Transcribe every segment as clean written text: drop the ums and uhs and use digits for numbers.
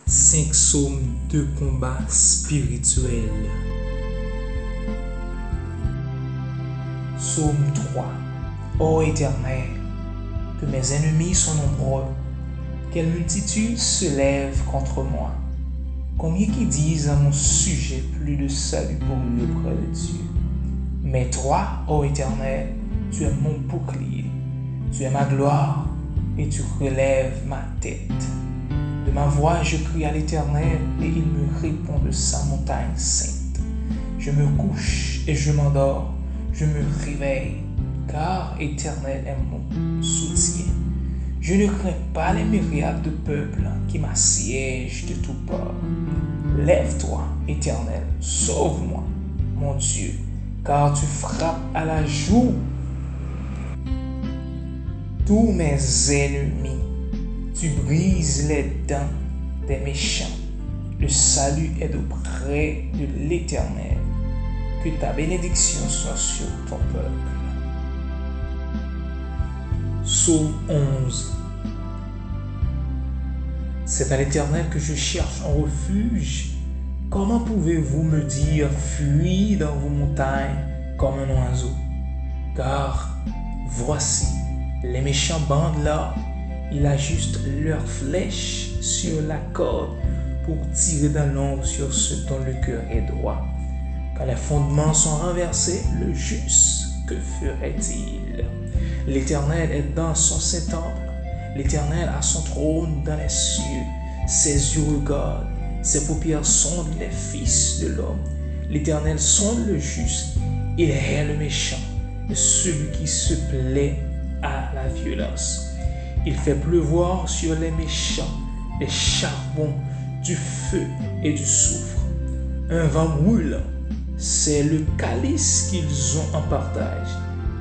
5 psaumes de combat spirituel. Psaume 3. Ô Éternel, que mes ennemis sont nombreux, quelle multitude se lève contre moi. Combien qui disent à mon sujet plus de salut pour lui auprès de Dieu. Mais toi, ô Éternel, tu es mon bouclier, tu es ma gloire et tu relèves ma tête. De ma voix, je crie à l'Éternel et il me répond de sa montagne sainte. Je me couche et je m'endors, je me réveille, car Éternel est mon soutien. Je ne crains pas les myriades de peuples qui m'assiègent de tous bords. Lève-toi, Éternel, sauve-moi, mon Dieu, car tu frappes à la joue tous mes ennemis. Tu brises les dents des méchants. Le salut est auprès de l'Éternel. Que ta bénédiction soit sur ton peuple. Psaume 11. C'est à l'Éternel que je cherche un refuge. Comment pouvez-vous me dire, fuis dans vos montagnes comme un oiseau? Car voici, les méchants bandent là. Ils ajustent leurs flèches sur la corde pour tirer dans l'ombre sur ceux dont le cœur est droit. Quand les fondements sont renversés, le juste, que ferait-il? L'Éternel est dans son saint-temple. L'Éternel a son trône dans les cieux. Ses yeux regardent, ses paupières sondent les fils de l'homme. L'Éternel sonde le juste, il hait le méchant, et celui qui se plaît à la violence. Il fait pleuvoir sur les méchants des charbons, du feu et du soufre. Un vent brûlant, c'est le calice qu'ils ont en partage,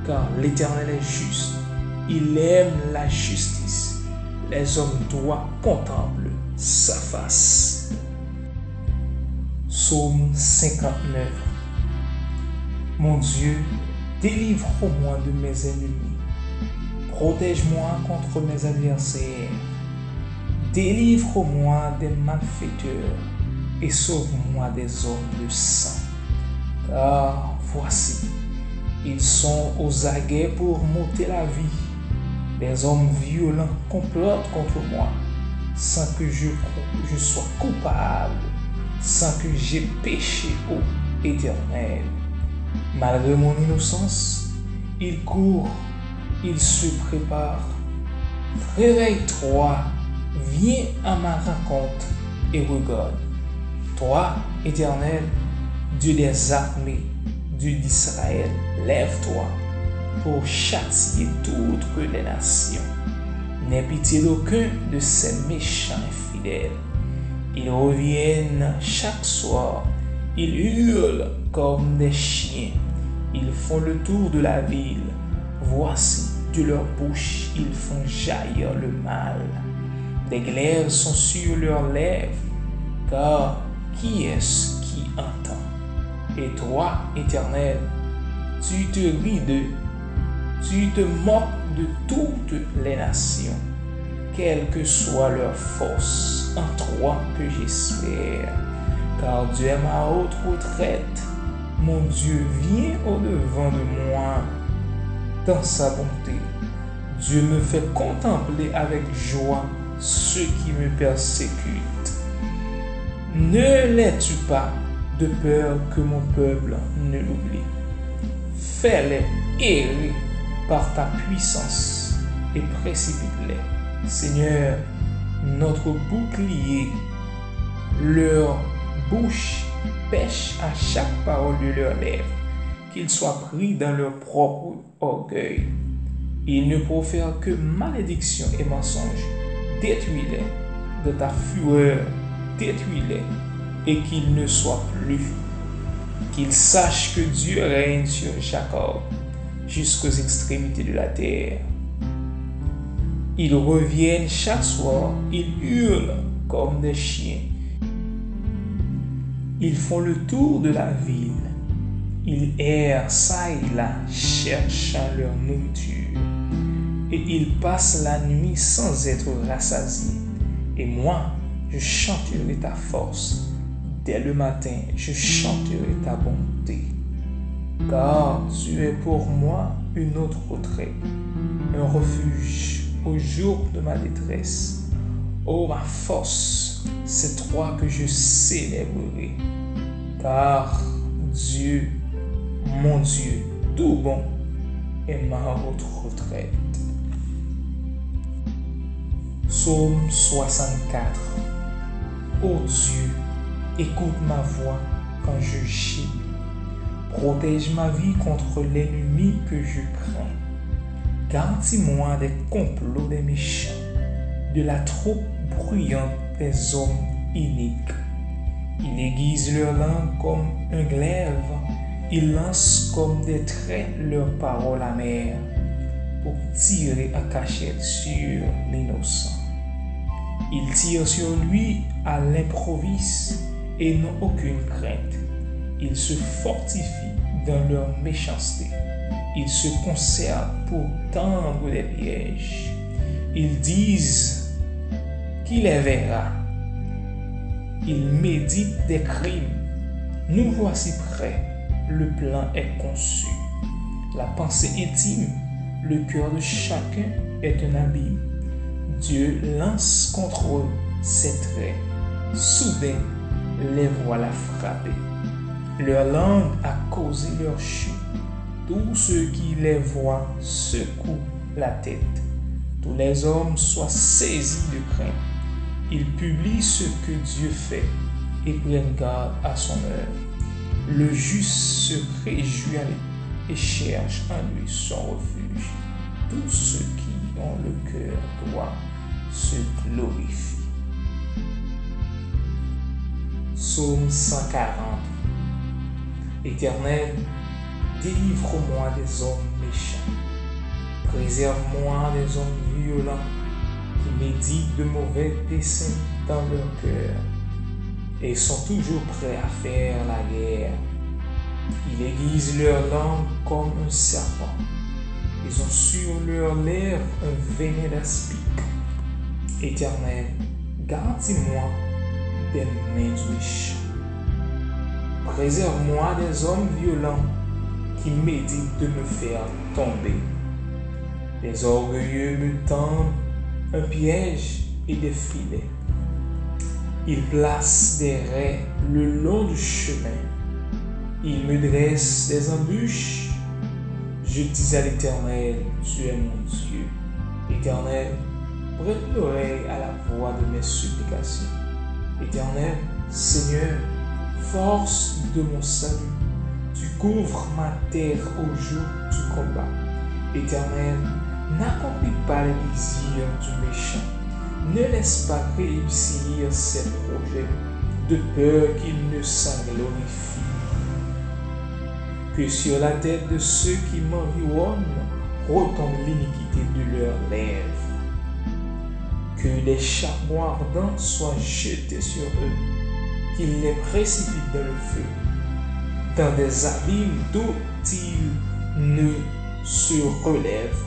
car l'Éternel est juste. Il aime la justice. Les hommes droits contemplent sa face. Psaume 59. Mon Dieu, délivre-moi de mes ennemis. Protège-moi contre mes adversaires. Délivre-moi des malfaiteurs et sauve-moi des hommes de sang. Car voici, ils sont aux aguets pour m'ôter la vie. Des hommes violents complotent contre moi, sans que je sois coupable, sans que j'aie péché, ô Éternel. Malgré mon innocence, ils courent, ils se préparent. Réveille-toi, viens à ma rencontre et regarde. Toi, Éternel, Dieu des armées, Dieu d'Israël, lève-toi pour châtier toutes les nations. N'aie pitié d'aucun de ces méchants infidèles. Ils reviennent chaque soir, ils hurlent comme des chiens. Ils font le tour de la ville. Voici, de leur bouche, ils font jaillir le mal. Des glaives sont sur leurs lèvres, car qui est-ce qui entend? Et toi, Éternel, tu te ris d'eux, tu te moques de toutes les nations, quelle que soit leur force, en toi que j'espère. Car Dieu est ma haute retraite, mon Dieu vient au-devant de moi. Dans sa bonté, Dieu me fait contempler avec joie ceux qui me persécutent. Ne l'es-tu pas de peur que mon peuple ne l'oublie? Fais-les errer par ta puissance et précipite-les. Seigneur, notre bouclier, leur bouche pêche à chaque parole de leurs lèvres, qu'ils soient pris dans leur propre orgueil. Ils ne profèrent que malédiction et mensonge. Détruis-les de ta fureur, détruis-les et qu'ils ne soient plus. Qu'ils sachent que Dieu règne sur Jacob jusqu'aux extrémités de la terre. Ils reviennent chaque soir, ils hurlent comme des chiens. Ils font le tour de la ville. Ils errent çà et là, cherchant leur nourriture. Et ils passent la nuit sans être rassasiés. Et moi, je chanterai ta force. Dès le matin, je chanterai ta bonté. Car tu es pour moi une autre retraite, un refuge au jour de ma détresse. Ô ma force, c'est toi que je célébrerai. Car Dieu, mon Dieu, tout bon, est ma haute retraite. Psaume 64. Ô Dieu, écoute ma voix quand je gémis. Protège ma vie contre l'ennemi que je crains. Garantis-moi des complots des méchants, de la troupe bruyante des hommes iniques. Ils aiguisent leur langue comme un glaive, ils lancent comme des traits leurs paroles amères pour tirer à cachette sur l'innocent. Ils tirent sur lui à l'improviste et n'ont aucune crainte. Ils se fortifient dans leur méchanceté. Ils se concertent pour tendre des pièges. Ils disent qui les verra. Ils méditent des crimes. Nous voici prêts. Le plan est conçu. La pensée intime, le cœur de chacun est un abîme. Dieu lance contre eux ses traits. Soudain, les voilà frappés. Leur langue a causé leur chute. Tous ceux qui les voient secouent la tête. Tous les hommes soient saisis de crainte. Ils publient ce que Dieu fait et prennent garde à son œuvre. Le juste se réjouit et cherche en lui son refuge. Tous ceux qui ont le cœur droit se glorifient. Psaume 140. Éternel, délivre-moi des hommes méchants. Préserve-moi des hommes violents qui méditent de mauvais desseins dans leur cœur et sont toujours prêts à faire la guerre. Ils aiguisent leur langue comme un serpent. Ils ont sur leurs lèvres un venin d'aspic. Éternel, garantis-moi des mains du méchant. Préserve-moi des hommes violents qui méditent de me faire tomber. Les orgueilleux me tendent un piège et des filets. Ils placent des raies le long du chemin. Ils me dressent des embûches. Je dis à l'Éternel, tu es mon Dieu. Éternel, prête l'oreille à la voix de mes supplications. Éternel, Seigneur, force de mon salut, tu couvres ma terre au jour du combat. Éternel, n'accomplis pas les désirs du méchant. Ne laisse pas réussir ses projets, de peur qu'il ne s'englorifie. Que sur la tête de ceux qui m'environnent retombe l'iniquité de leurs lèvres. Que les charbons ardents soient jetés sur eux, qu'ils les précipitent dans le feu, dans des abîmes d'où ils ne se relèvent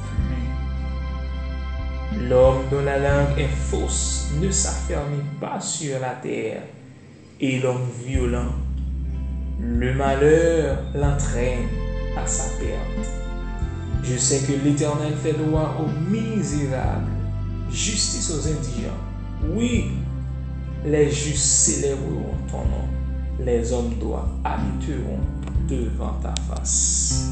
plus. L'homme dont la langue est fausse ne s'affermit pas sur la terre, et l'homme violent, le malheur l'entraîne à sa perte. Je sais que l'Éternel fait droit aux misérables, justice aux indigents. Oui, les justes célébreront ton nom. Les hommes droits habiteront devant ta face.